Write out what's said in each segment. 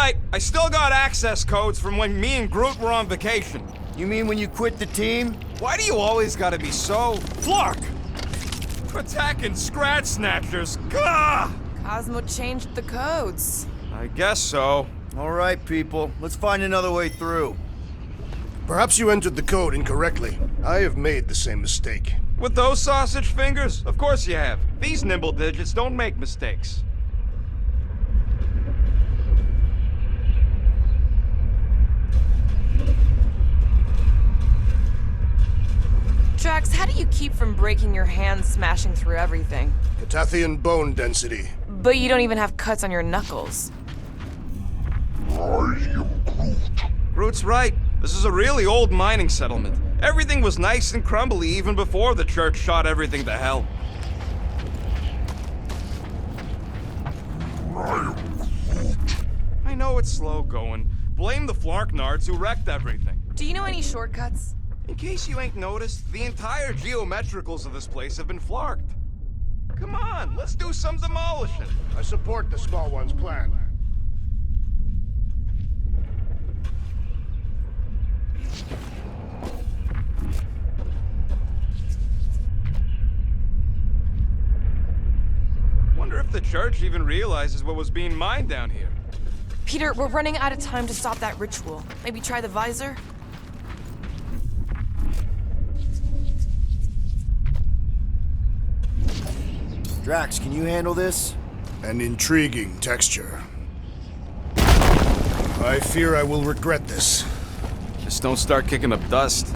right, I still got access codes from when me and Groot were on vacation. You mean when you quit the team? Why do you always gotta be so... Flark! Attacking Scratch Snatchers, gah! Cosmo changed the codes. I guess so. All right, people. Let's find another way through. Perhaps you entered the code incorrectly. I have made the same mistake. With those sausage fingers? Of course you have. These nimble digits don't make mistakes. Drax, how do you keep from breaking your hands smashing through everything? Catathian bone density. But you don't even have cuts on your knuckles. Groot's right. This is a really old mining settlement. Everything was nice and crumbly even before the church shot everything to hell. I know it's slow going. Blame the Flarknards who wrecked everything. Do you know any shortcuts? In case you ain't noticed, the entire geometricals of this place have been flarked. Come on, let's do some demolishing. I support the small one's plan. Wonder if the church even realizes what was being mined down here. Peter, we're running out of time to stop that ritual. Maybe try the visor? Drax, can you handle this? An intriguing texture. I fear I will regret this. Just don't start kicking up dust.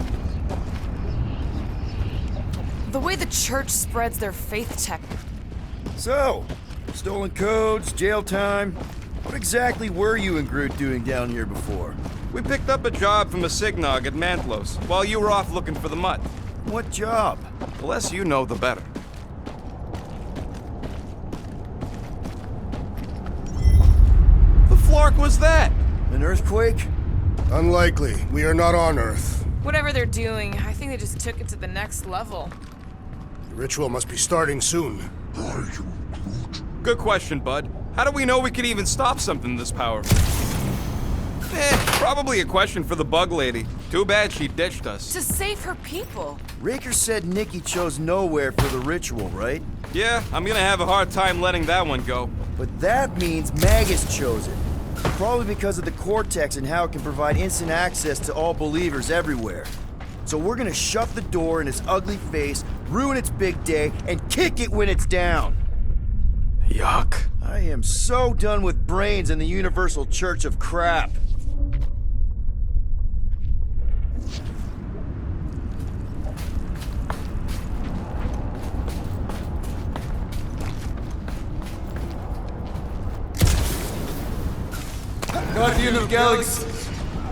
The way the church spreads their faith tech. So, stolen codes, jail time. What exactly were you and Groot doing down here before? We picked up a job from a Signog at Mantlos, while you were off looking for the mutt. What job? The less you know, the better. The Flark was that? An earthquake? Unlikely. We are not on Earth. Whatever they're doing, I think they just took it to the next level. The ritual must be starting soon. Good question, bud. How do we know we could even stop something this powerful? Probably a question for the bug lady. Too bad she ditched us. To save her people. Raker said Nikki chose nowhere for the ritual, right? Yeah, I'm gonna have a hard time letting that one go. But that means Magus chose it. Probably because of the Cortex and how it can provide instant access to all believers everywhere. So we're gonna shut the door in its ugly face, ruin its big day, and kick it when it's down. Yuck. I am so done with brains and the Universal Church of crap. Guardian of Galaxies,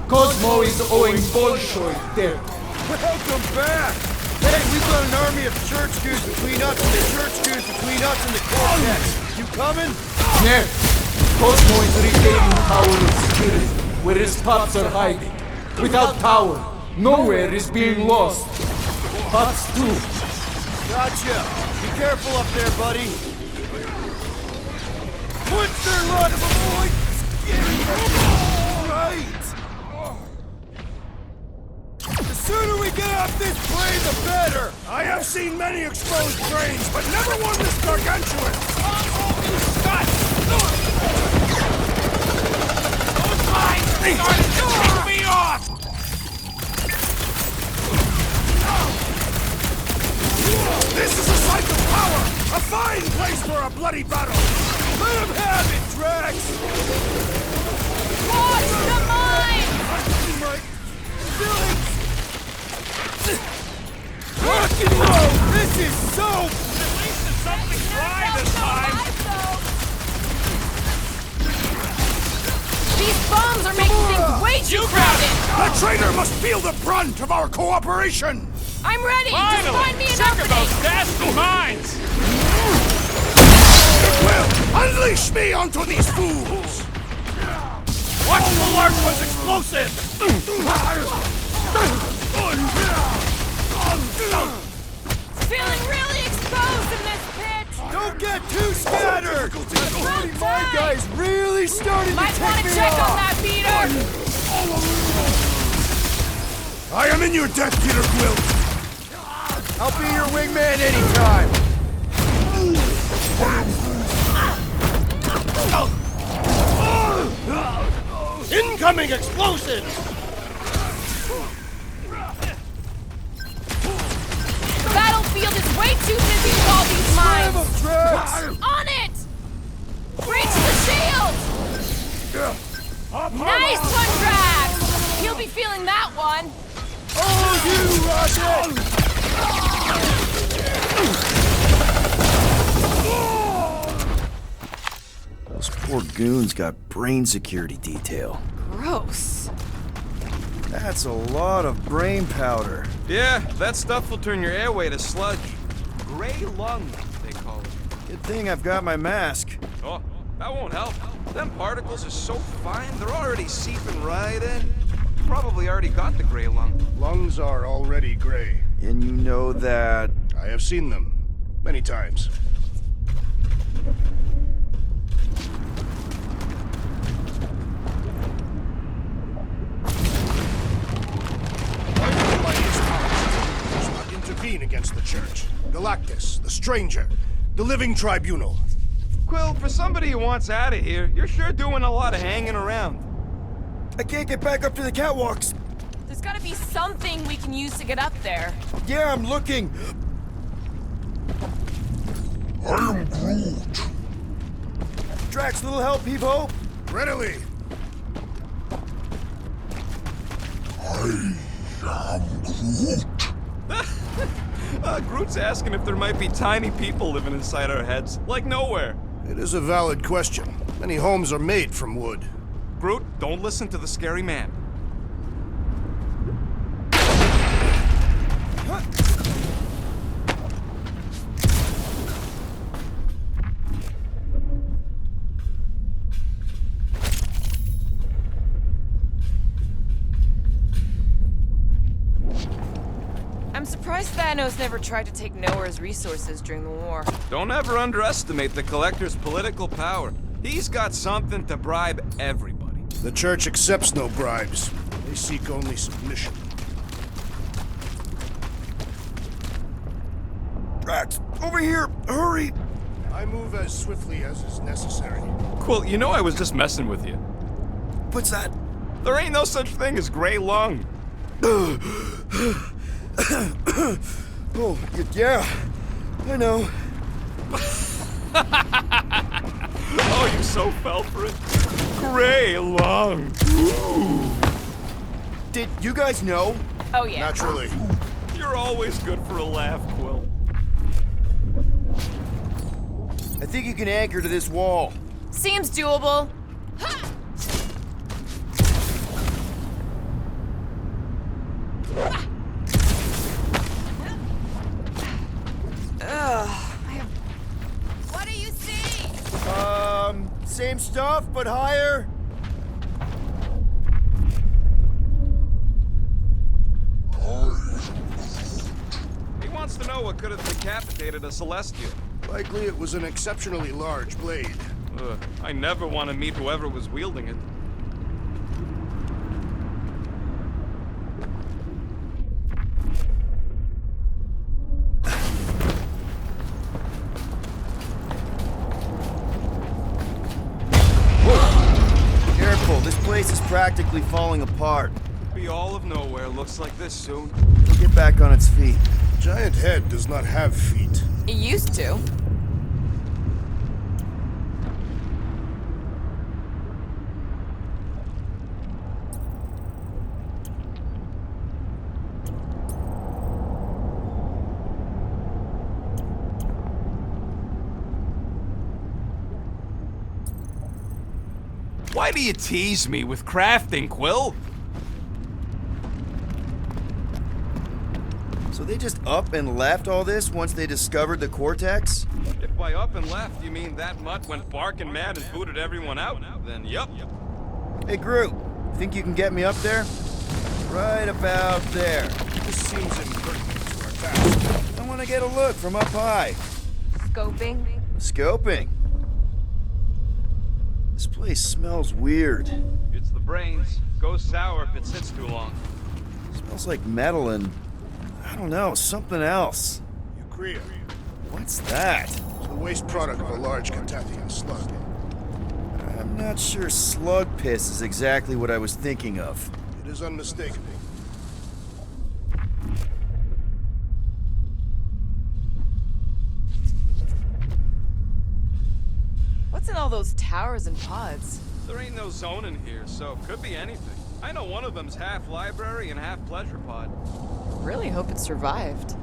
Cosmo is owing Bolshoi debt. Welcome back! Hey, we've got an army of church dudes between us and the church dudes between us and the Cortex. You coming? Yes, Cosmo is regaining power of spirit where his pops are hiding. Without power, nowhere is being lost. Pops too. Gotcha. Be careful up there, buddy. What's their lot of avoid? Right. The sooner we get off this plane, the better. I have seen many exposed trains, but never one this gargantuan! Those lines are starting to piss me off! This is a site of power! A fine place for a bloody battle! Let him have it, Drax! Watch the mine! My feelings! Rock and roll! This is so... At least it's something dry this time! These bombs are making things way too crowded! The traitor must feel the brunt of our cooperation! I'm ready! Finally! Just find me an Sick of opening! those nasty mines! Well, unleash me onto these fools! Watch the large one's explosive! Feeling really exposed in this pit! Don't get too scattered! My guys really started Might to want take to me check on that beater! I am in your debt, Peter Quill. I'll be your wingman anytime. Incoming explosives! The battlefield is way too busy with all these mines! Drax! On it! Breach the shield! Nice one, Drax! He'll be feeling that one. Oh, you rocket! Those poor goons got brain security detail. Gross. That's a lot of brain powder. Yeah, that stuff will turn your airway to sludge. Gray lung, they call it. Good thing I've got my mask. Oh, that won't help. Them particles are so fine, they're already seeping right in. Probably already got the gray lung. Lungs are already gray. And you know that... I have seen them many times. Does not intervene against the Church. Galactus, the Stranger, the Living Tribunal. Quill, for somebody who wants out of here, you're sure doing a lot of hanging around. I can't get back up to the catwalks. There's gotta be something we can use to get up there. Yeah, I'm looking. I am Groot. Drax, little help, Peepo? Readily. I am Groot. Groot's asking if there might be tiny people living inside our heads, like nowhere. It is a valid question. Many homes are made from wood. Groot, don't listen to the scary man. I'm surprised Thanos never tried to take Nowhere's resources during the war. Don't ever underestimate the Collector's political power. He's got something to bribe everybody. The Church accepts no bribes. They seek only submission. Drax, over here! Hurry! I move as swiftly as is necessary. Quill, you know I was just messing with you. What's that? There ain't no such thing as gray lung. Oh, yeah. I know. Oh, you so fell for it. Gray lung. Did you guys know? Oh yeah. Naturally. You're always good for a laugh, Quill. I think you can anchor to this wall. Seems doable. What do you see? Same stuff, but higher. He wants to know what could have decapitated a Celestial. Likely it was an exceptionally large blade. I never want to meet whoever was wielding it. Careful, this place is practically falling apart. Be all of nowhere looks like this soon. It'll get back on its feet. Giant head does not have feet. It used to. Why do you tease me with crafting, Quill? So they just up and left all this once they discovered the cortex? If by up and left you mean that mutt went barking mad and booted everyone out, then yup. Hey, Groot, think you can get me up there? Right about there. This seems impertinent to our task. I want to get a look from up high. Scoping. Scoping. This place place smells weird. It's the brains. Goes sour if it sits too long. Smells like metal and, I don't know, something else. Urea. What's that? It's the waste product of a large Catathian slug. I'm not sure slug piss is exactly what I was thinking of. It is unmistakable. What's in all those towers and pods? There ain't no zone in here, so could be anything. I know one of them's half library and half pleasure pod. Really hope it survived.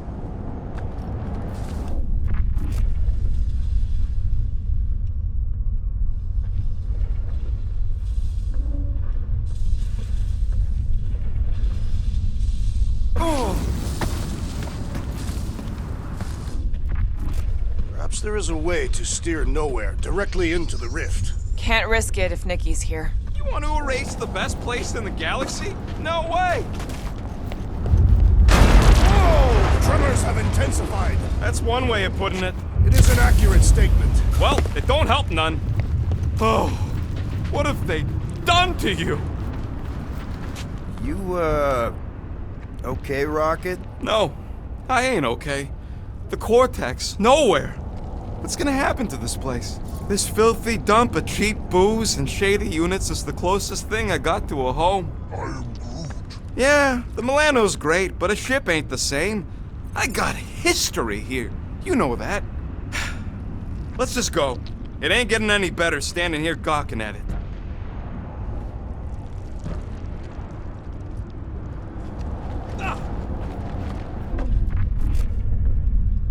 Perhaps there is a way to steer nowhere directly into the rift. Can't risk it if Nikki's here. You want to erase the best place in the galaxy? No way! Whoa! Tremors have intensified. That's one way of putting it. It is an accurate statement. Well, it don't help none. Oh, what have they done to you? You, okay, Rocket? No, I ain't okay. The Cortex, nowhere. What's gonna happen to this place? This filthy dump of cheap booze and shady units is the closest thing I got to a home. I am Groot. Yeah, the Milano's great, but a ship ain't the same. I got history here. You know that. Let's just go. It ain't getting any better standing here gawking at it.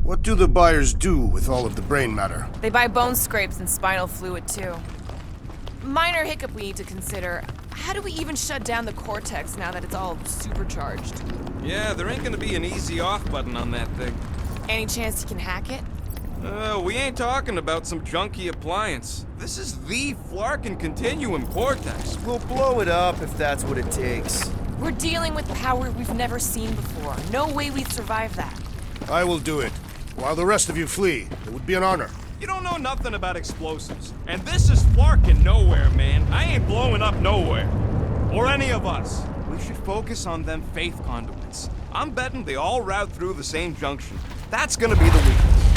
What do the buyers do with all of the brain matter? They buy bone scrapes and spinal fluid too. Minor hiccup we need to consider. How do we even shut down the Cortex now that it's all supercharged? Yeah, there ain't gonna be an easy off button on that thing. Any chance you can hack it? We ain't talking about some junky appliance. This is the Flarkin Continuum Cortex. We'll blow it up if that's what it takes. We're dealing with power we've never seen before. No way we'd survive that. I will do it. While the rest of you flee, it would be an honor. You don't know nothing about explosives. And this is Flarkin nowhere, man. I ain't blowing up nowhere. Or any of us. We should focus on them faith conduits. I'm betting they all route through the same junction. That's gonna be the weakness.